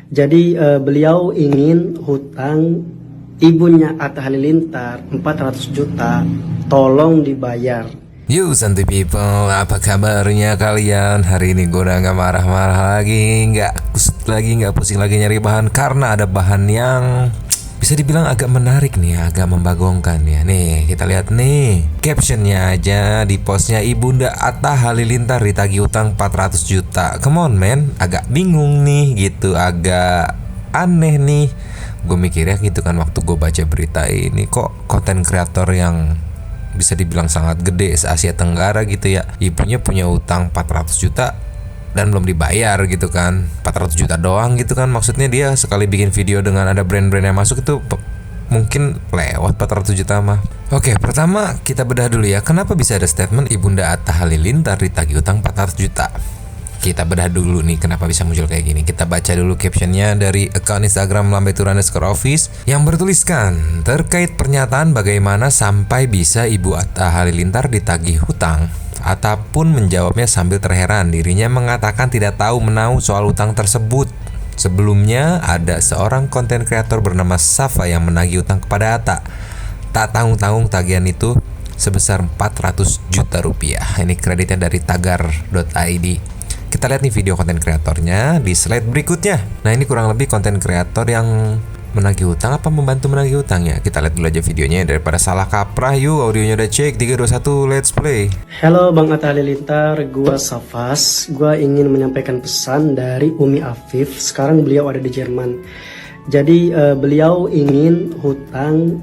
Jadi beliau ingin hutang ibunya Atta Halilintar 400 juta, tolong dibayar. Yo santai people, apa kabarnya kalian? Hari ini gue udah gak marah-marah lagi, gak kusut lagi, gak pusing lagi nyari bahan. Karena ada bahan yang bisa dibilang agak menarik nih, agak membagongkan ya. Nih, kita lihat nih captionnya aja di postnya Ibunda Atta Halilintar ditagih utang 400 juta. Come on man, agak bingung nih gitu, agak aneh nih. Gue mikirnya gitu kan waktu gue baca berita ini, kok konten kreator yang bisa dibilang sangat gede se-Asia Tenggara gitu ya, ibunya punya utang 400 juta dan belum dibayar gitu kan. 400 juta doang gitu kan, maksudnya dia sekali bikin video dengan ada brand-brand yang masuk itu mungkin lewat 400 juta mah. Oke, pertama kita bedah dulu ya, kenapa bisa ada statement Ibunda Atta Halilintar ditagih utang 400 juta. Kita bedah dulu nih kenapa bisa muncul kayak gini. Kita baca dulu captionnya dari akun Instagram lambetur_office yang bertuliskan, terkait pernyataan bagaimana sampai bisa Ibu Atta Halilintar ditagih hutang. Atta pun menjawabnya sambil terheran. Dirinya mengatakan tidak tahu menahu soal utang tersebut. Sebelumnya ada seorang konten kreator bernama Safa yang menagih utang kepada Atta. Tak tanggung-tanggung tagihan itu sebesar 400 juta rupiah. Ini kreditnya dari tagar.id. Kita lihat nih video konten kreatornya di slide berikutnya. Nah, ini kurang lebih konten kreator yang menagih utang apa membantu menagih utang ya. Kita lihat dulu aja videonya daripada salah kaprah. Yuk, audionya udah cek, 3, 2, 1, let's play. Halo Bang Atta Halilintar, gua Safas. Gua ingin menyampaikan pesan dari Umi Afif. Sekarang beliau ada di Jerman. Jadi beliau ingin hutang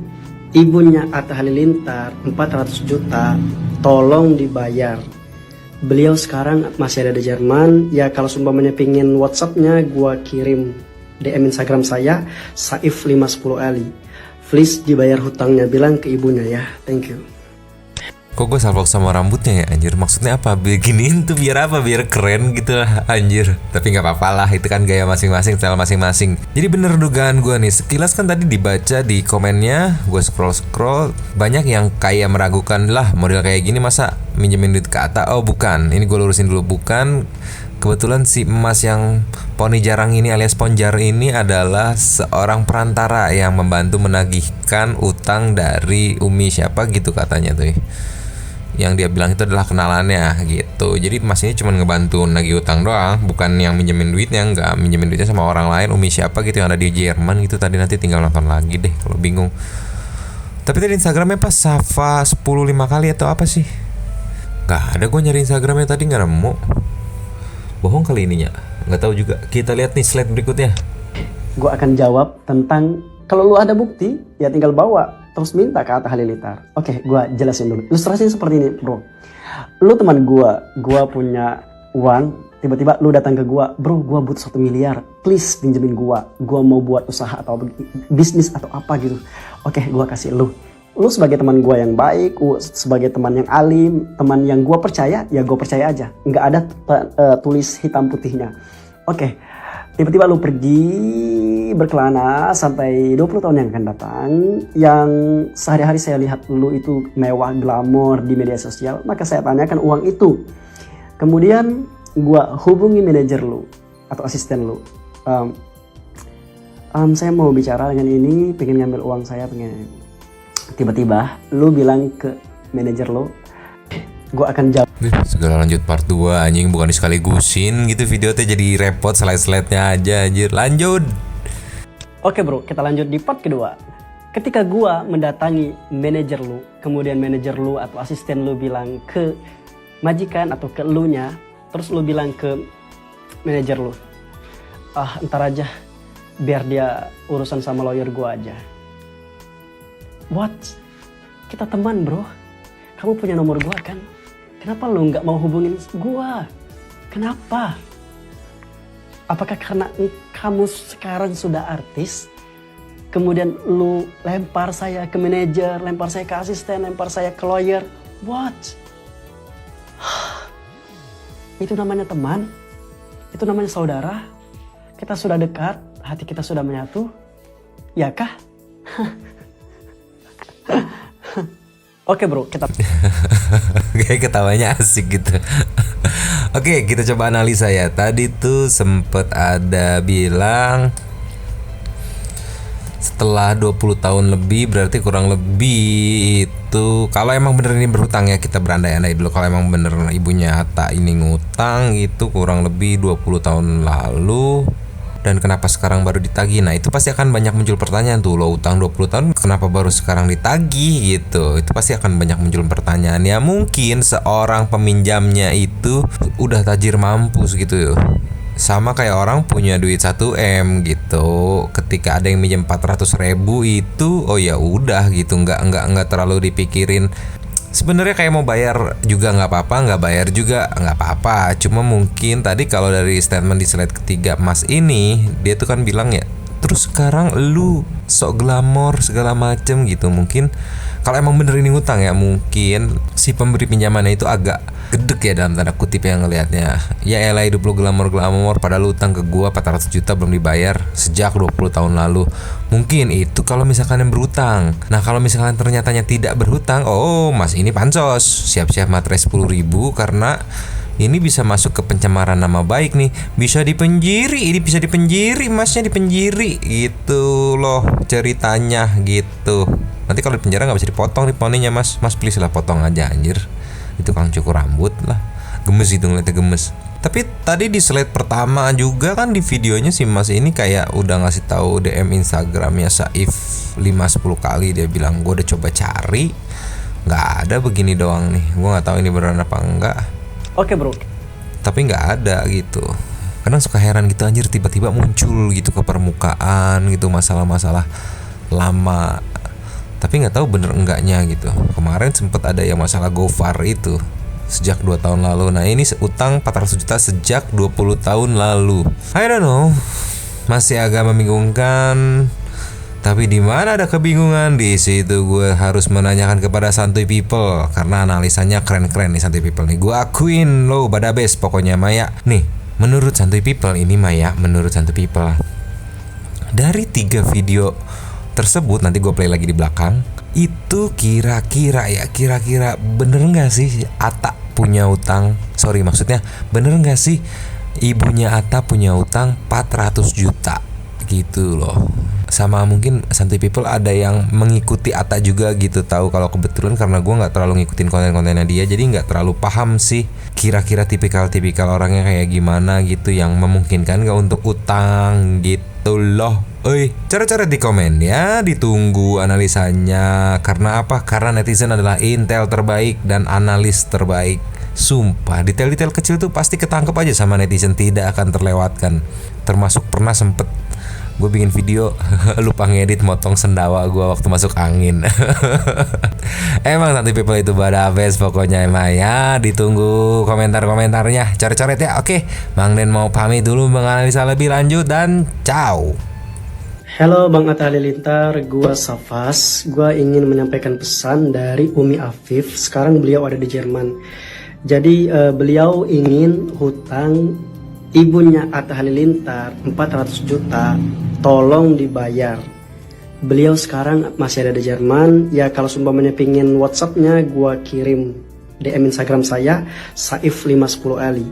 ibunya Atta Halilintar 400 juta, tolong dibayar. Beliau sekarang masih ada di Jerman. Ya kalau sumpamanya pingin WhatsAppnya, gua kirim DM Instagram saya Saif510Ali. Please dibayar hutangnya, bilang ke ibunya ya. Thank you. Kok gue salvok sama rambutnya ya anjir? Maksudnya apa? Beginiin tuh biar apa? Biar keren gitu lah anjir. Tapi gak apa-apa lah, itu kan gaya masing-masing, style masing-masing. Jadi bener dugaan gue nih, sekilas kan tadi dibaca di komennya, gue scroll banyak yang kayak meragukan lah, model kayak gini masa minjemin duit ke Atta. Oh bukan, ini gue lurusin dulu, bukan. Kebetulan si emas yang poni jarang ini alias Ponjar ini adalah seorang perantara yang membantu menagihkan utang dari Umi siapa gitu katanya tuh. Yang dia bilang itu adalah kenalannya gitu. Jadi mas ini cuma ngebantu nagih utang doang, bukan yang minjemin duitnya. Enggak, minjemin duitnya sama orang lain, Umi siapa gitu yang ada di Jerman gitu. Tadi nanti tinggal nonton lagi deh kalau bingung. Tapi tadi Instagramnya pas Safa 10 5 kali atau apa sih? Gak ada, gue nyari Instagramnya tadi gak nemu. Bohong kali ininya, gak tahu juga. Kita lihat nih slide berikutnya. Gue akan jawab tentang kalau lu ada bukti ya tinggal bawa, terus minta ke Atta Halilintar. Oke, gue jelasin dulu. Ilustrasinya seperti ini, bro. Lu teman gue punya uang, tiba-tiba lu datang ke gue, bro, gue butuh 1 miliar, please pinjemin gue mau buat usaha atau bisnis atau apa gitu. Oke, gue kasih lu. Lu sebagai teman gue yang baik, sebagai teman yang alim, teman yang gue percaya, ya gue percaya aja. Nggak ada tulis hitam putihnya. Oke, tiba-tiba lu pergi berkelana sampai 20 tahun yang akan datang, yang sehari-hari saya lihat lu itu mewah, glamor di media sosial, maka saya tanyakan uang itu. Kemudian gue hubungi manajer lu atau asisten lu. Saya mau bicara dengan ini, pengen ngambil uang saya, pengen. Tiba-tiba lu bilang ke manajer lu, gue akan jawab. Segala lanjut part 2 anjing, bukan disekaligusin gitu video teh, jadi repot slide-slide-nya aja anjir. Lanjut. Oke bro, kita lanjut di part kedua. Ketika gua mendatangi manajer lu, kemudian manajer lu atau asisten lu bilang ke majikan atau ke elunya, terus lu bilang ke manajer lu, entar aja, biar dia urusan sama lawyer gua aja. What? Kita teman bro, kamu punya nomor gua kan? Kenapa lu nggak mau hubungin gua? Kenapa? Apakah karena kamu sekarang sudah artis, kemudian lu lempar saya ke manajer, lempar saya ke asisten, lempar saya ke lawyer? What? Itu namanya teman, itu namanya saudara. Kita sudah dekat, hati kita sudah menyatu, ya kah? Oke bro, kita kayak ketawanya asik gitu. Oke, kita coba analisa ya. Tadi tuh sempet ada bilang setelah 20 tahun lebih berarti kurang lebih itu kalau emang bener ini berhutang ya, kita berandai-andai dulu. Kalau emang bener ibunya Atta ini ngutang itu kurang lebih 20 tahun lalu, dan kenapa sekarang baru ditagih. Nah itu pasti akan banyak muncul pertanyaan tuh, lo utang 20 tahun kenapa baru sekarang ditagih gitu. Itu pasti akan banyak muncul pertanyaan. Ya mungkin seorang peminjamnya itu udah tajir mampus gitu ya. Sama kayak orang punya duit 1 M gitu. Ketika ada yang minjem 400.000 itu oh ya udah gitu, nggak terlalu dipikirin. Sebenarnya kayak mau bayar juga nggak apa-apa, nggak bayar juga nggak apa-apa. Cuma mungkin tadi kalau dari statement di slide ketiga Mas ini, dia tuh kan bilang ya, terus sekarang lu sok glamor segala macem gitu. Mungkin kalau emang bener ini ngutang ya, mungkin si pemberi pinjamannya itu agak gedek ya dalam tanda kutip yang ngelihatnya. Ya elah hidup lu glamor-glamor padahal lu utang ke gua 400 juta belum dibayar sejak 20 tahun lalu. Mungkin itu kalau misalkan yang berhutang. Nah kalau misalkan ternyatanya tidak berhutang, oh Mas ini pansos, siap-siap materai 10.000 karena ini bisa masuk ke pencemaran nama baik nih. Bisa dipenjiri, ini bisa dipenjiri, Masnya dipenjiri gitu loh ceritanya gitu. Nanti kalau di penjara nggak bisa dipotong nih poninya Mas. Mas please lah potong aja anjir. Itu kan cukur rambut lah. Gemes itu ngeliatnya gemes. Tapi tadi di slide pertama juga kan di videonya si Mas ini kayak udah ngasih tahu DM Instagramnya Saif 5-10 kali. Dia bilang gue udah coba cari, nggak ada, begini doang nih. Gue nggak tahu ini beneran apa enggak. Oke bro. Tapi nggak ada gitu. Kadang suka heran gitu anjir, tiba-tiba muncul gitu ke permukaan gitu masalah-masalah lama. Tapi nggak tahu bener enggaknya gitu. Kemarin sempet ada yang masalah Gofar itu sejak 2 tahun lalu. Nah ini utang 400 juta sejak 20 tahun lalu. I don't know, masih agak membingungkan. Tapi di mana ada kebingungan, di situ gue harus menanyakan kepada Santuy People karena analisanya keren-keren nih Santuy People nih. Gue akuin lo pada best pokoknya Maya. Nih, menurut Santuy People ini Maya, menurut Santuy People dari 3 video tersebut, nanti gue play lagi di belakang, itu kira-kira bener nggak sih Atta punya utang? Sorry maksudnya bener nggak sih ibunya Atta punya utang 400 juta gitu loh. Sama mungkin Santuy People ada yang mengikuti Atta juga gitu, tahu kalau kebetulan karena gue nggak terlalu ngikutin konten-kontennya dia, jadi nggak terlalu paham sih kira-kira tipikal orangnya kayak gimana gitu yang memungkinkan gak untuk utang gitu loh. Oi, cara-cara di komen ya, ditunggu analisanya. Karena apa? Karena netizen adalah intel terbaik dan analis terbaik. Sumpah, detail-detail kecil tuh pasti ketangkep aja sama netizen, tidak akan terlewatkan. Termasuk pernah sempet gue bikin video lupa ngedit motong sendawa gue waktu masuk angin. Emang Santuy People itu pada best pokoknya emang ya. Ditunggu komentar-komentarnya, coret-coret ya. Oke, Bang Den mau pamit dulu menganalisa lebih lanjut dan ciao. Halo Bang Atta Halilintar, gua Safas. Gua ingin menyampaikan pesan dari Umi Afif. Sekarang beliau ada di Jerman. Jadi beliau ingin hutang ibunya Atta Halilintar 400 juta, tolong dibayar. Beliau sekarang masih ada di Jerman. Ya kalau sumpamanya pingin WhatsAppnya, gua kirim DM Instagram saya Saif510Ali.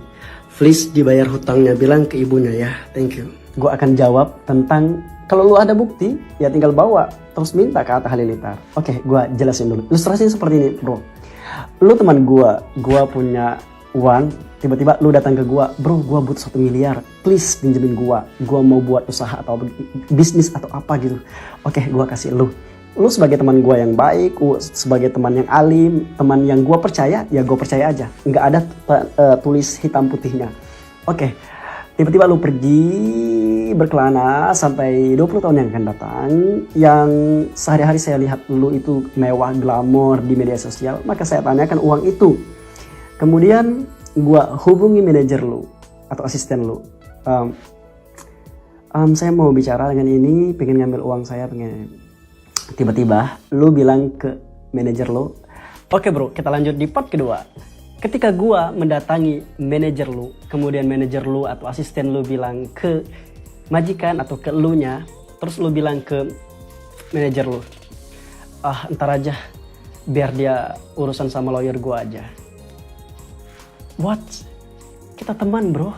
Please dibayar hutangnya, bilang ke ibunya ya. Thank you. Gua akan jawab tentang kalau lu ada bukti, ya tinggal bawa, terus minta ke Atta Halilintar. Oke, gua jelasin dulu. Ilustrasinya seperti ini, bro. Lu teman gua punya uang, tiba-tiba lu datang ke gua, bro, gua butuh 1 miliar, please pinjemin gua mau buat usaha atau bisnis atau apa gitu. Oke, gua kasih lu. Lu sebagai teman gua yang baik, sebagai teman yang alim, teman yang gua percaya, ya gua percaya aja. Nggak ada tulis hitam putihnya. Oke. Tiba-tiba lu pergi berkelana sampai 20 tahun yang akan datang, yang sehari-hari saya lihat lu itu mewah glamor di media sosial, maka saya tanyakan uang itu. Kemudian gua hubungi manajer lu atau asisten lu. Saya mau bicara dengan ini, pengen ngambil uang saya, pengen. Tiba-tiba lu bilang ke manajer lu, oke bro, kita lanjut di part kedua. Ketika gua mendatangi manajer lu, kemudian manajer lu atau asisten lu bilang ke majikan atau ke elunya, terus lu bilang ke manajer lu, entar aja, biar dia urusan sama lawyer gua aja. What? Kita teman bro.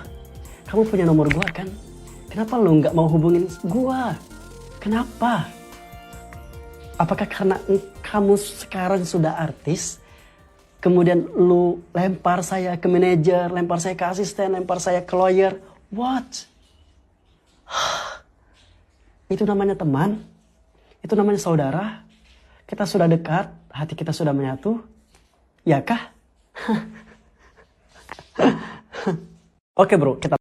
Kamu punya nomor gua kan? Kenapa lu nggak mau hubungin gua? Kenapa? Apakah karena kamu sekarang sudah artis, kemudian lu lempar saya ke manajer, lempar saya ke asisten, lempar saya ke lawyer? What? Itu namanya teman? Itu namanya saudara? Kita sudah dekat, hati kita sudah menyatu? Ya kah? Oke bro, kita